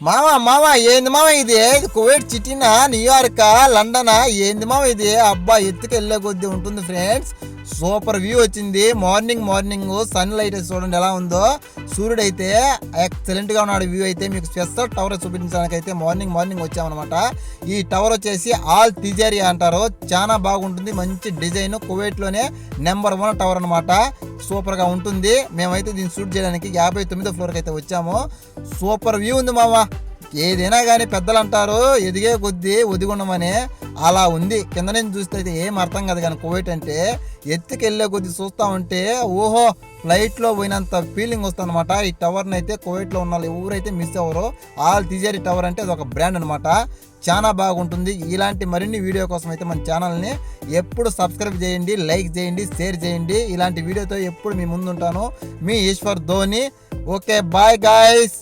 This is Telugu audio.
మావా ఏంది మావ ఇది కువైట్ సిటీనా, న్యూయార్క్, లండనా, ఏంది మావ ఇది? అబ్బా ఎత్తుకు వెళ్ళే కొద్దీ ఉంటుంది ఫ్రెండ్స్. సూపర్ వ్యూ వచ్చింది. మార్నింగ్ సన్ లైట్ చూడండి ఎలా ఉందో. సూర్యుడు అయితే ఎక్సలెంట్ గా ఉన్నాడు. వ్యూ అయితే మీకు స్పెషల్ టవర్ చూపించడానికి అయితే మార్నింగ్ వచ్చామన్నమాట. ఈ టవర్ వచ్చేసి ఆల్ తిజారియా అంటారు. చాలా బాగుంటుంది, మంచి డిజైన్. కువైట్ లోనే నెంబర్ 1 టవర్ అనమాట. సూపర్ గా ఉంటుంది. మేమైతే దీన్ని షూట్ చేయడానికి 59వ ఫ్లోర్ కి అయితే వచ్చాము. సూపర్ వ్యూ ఉంది మావా. ఏదైనా కానీ పెద్దలు అంటారు ఎదిగే కొద్దీ ఒదిగుండమని, అలా ఉంది. కింద నుంచి చూస్తే అయితే ఏం అర్థం కాదు. కానీ కువైట్ అంటే ఎత్తుకెళ్ళే కొద్దీ చూస్తూ ఉంటే ఓహో ఫ్లైట్లో పోయినంత ఫీలింగ్ వస్తుంది అనమాట. ఈ టవర్ని అయితే కువైట్లో ఉన్న ఎవరైతే మిస్ అవ్వరు. ఆల్ తిజారీ టవర్ అంటే అది ఒక బ్రాండ్ అనమాట. చాలా బాగుంటుంది. ఇలాంటి మరిన్ని వీడియో కోసం అయితే మన ఛానల్ని ఎప్పుడు సబ్స్క్రైబ్ చేయండి, లైక్ చేయండి, షేర్ చేయండి. ఇలాంటి వీడియోతో ఎప్పుడు మీ ముందుంటాను. మీ Eshwar Dhoni. Okay, bye guys.